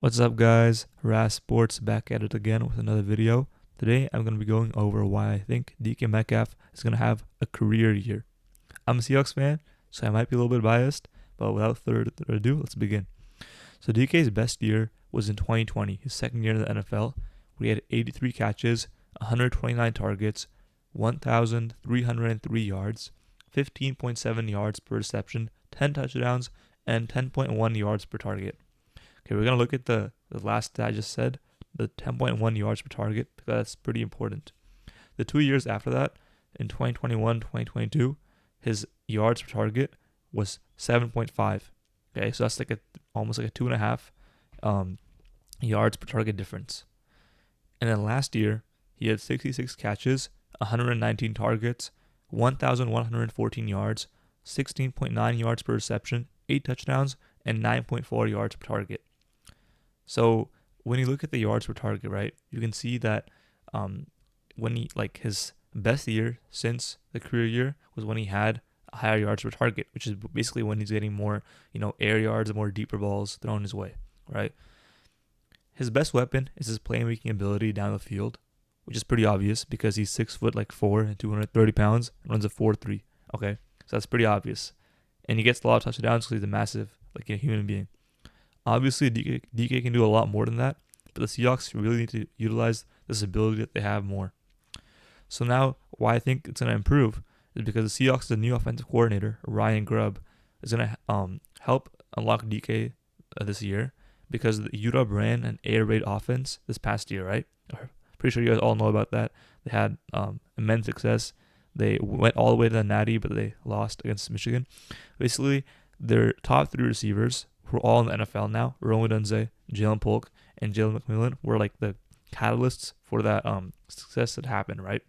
What's up, guys? Ras Sports back at it again with another video. Today I'm going to be going over why I think DK Metcalf is going to have a career year. I'm a Seahawks fan, so I might be a little bit biased, but without further ado, let's begin. So DK's best year was in 2020, his second year in the NFL, where he had 83 catches, 129 targets, 1,303 yards, 15.7 yards per reception, 10 touchdowns, and 10.1 yards per target. Okay, we're going to look at the last stat I just said, the 10.1 yards per target, because that's pretty important. The 2 years after that, in 2021, 2022, his yards per target was 7.5. Okay, so that's like almost like a 2.5 yards per target difference. And then last year, he had 66 catches, 119 targets, 1,114 yards, 16.9 yards per reception, 8 touchdowns, and 9.4 yards per target. So when you look at the yards per target, right, you can see that when he, like, his best year since the career year was when he had a higher yards per target, which is basically when he's getting more, air yards and more deeper balls thrown his way, right? His best weapon is his playmaking ability down the field, which is pretty obvious because he's 6'4" and 230 pounds and runs a 4.3. Okay, so that's pretty obvious, and he gets a lot of touchdowns because he's a massive, human being. Obviously, DK can do a lot more than that, but the Seahawks really need to utilize this ability that they have more. So now, why I think it's going to improve is because the Seahawks, the new offensive coordinator, Ryan Grubb, is going to help unlock DK this year because the Utah ran an air raid offense this past year, right? Pretty sure you guys all know about that. They had immense success. They went all the way to the Natty, but they lost against Michigan. Basically, their top 3 receivers, who are all in the NFL now, Rome Odunze, Jalen Polk, and Jalen McMillan, were like the catalysts for that success that happened, right?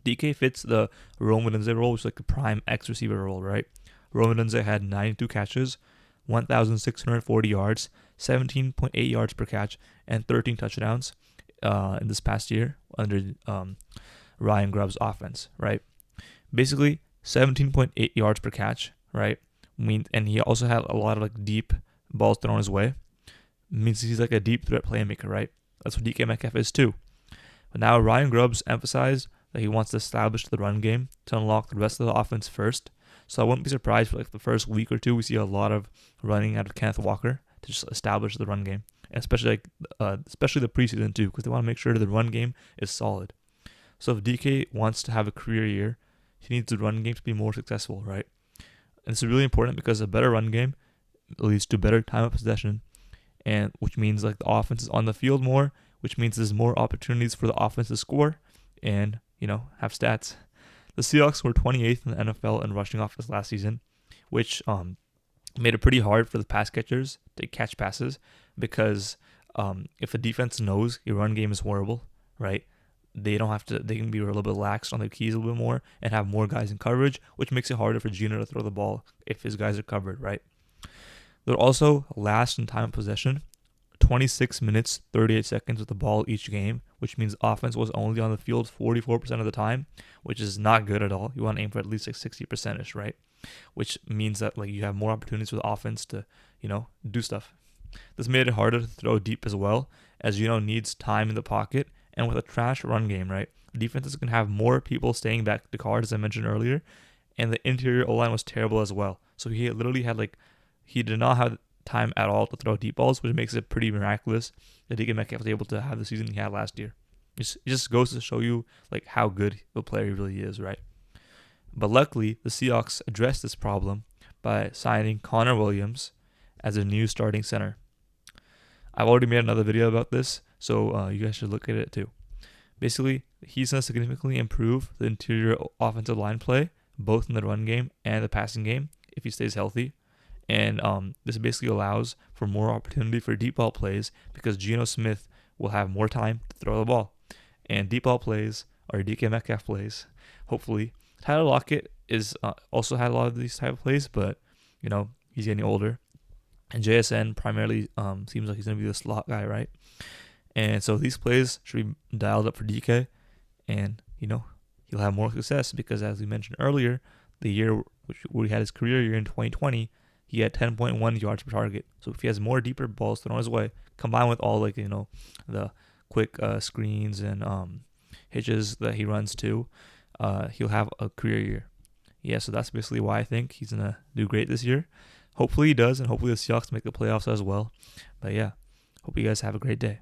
DK fits the Rome Odunze role, which is like the prime X receiver role, right? Rome Odunze had 92 catches, 1,640 yards, 17.8 yards per catch, and 13 touchdowns in this past year under Ryan Grubb's offense, right? Basically, 17.8 yards per catch, right? And he also had a lot of deep balls thrown his way. Means he's like a deep threat playmaker, right? That's what DK Metcalf is too. But now Ryan Grubb's emphasized that he wants to establish the run game to unlock the rest of the offense first. So I wouldn't be surprised for the first week or two we see a lot of running out of Kenneth Walker to just establish the run game, and especially the preseason too, because they want to make sure the run game is solid. So if DK wants to have a career year, he needs the run game to be more successful, right? And this is really important because a better run game leads to better time of possession, and which means the offense is on the field more, which means there's more opportunities for the offense to score and have stats. The Seahawks were 28th in the NFL in rushing offense last season, which made it pretty hard for the pass catchers to catch passes because if a defense knows your run game is horrible, right? They can be a little bit lax on their keys a little bit more and have more guys in coverage, which makes it harder for Geno to throw the ball if his guys are covered, right? They're also last in time of possession, 26 minutes, 38 seconds with the ball each game, which means offense was only on the field 44% of the time, which is not good at all. You want to aim for at least 60%ish, right? Which means that you have more opportunities for the offense to, do stuff. This made it harder to throw deep as well, as needs time in the pocket. And with a trash run game, right, defenses can have more people staying back to guard, as I mentioned earlier, and the interior O-line was terrible as well. So he literally he did not have time at all to throw deep balls, which makes it pretty miraculous that DK Metcalf was able to have the season he had last year. It just goes to show you how good the player he really is, right? But luckily, the Seahawks addressed this problem by signing Connor Williams as a new starting center. I've already made another video about this, so you guys should look at it too. Basically, he's going to significantly improve the interior offensive line play, both in the run game and the passing game, if he stays healthy. And this basically allows for more opportunity for deep ball plays because Geno Smith will have more time to throw the ball. And deep ball plays, or DK Metcalf plays, hopefully. Tyler Lockett is also had a lot of these type of plays, but, he's getting older. And JSN primarily seems like he's going to be the slot guy, right? And so these plays should be dialed up for DK, and, he'll have more success because, as we mentioned earlier, the year where he had his career year in 2020, he had 10.1 yards per target. So if he has more deeper balls thrown his way, combined with all the quick screens and hitches that he runs too, he'll have a career year. Yeah, so that's basically why I think he's gonna do great this year. Hopefully he does, and hopefully the Seahawks make the playoffs as well. But yeah, hope you guys have a great day.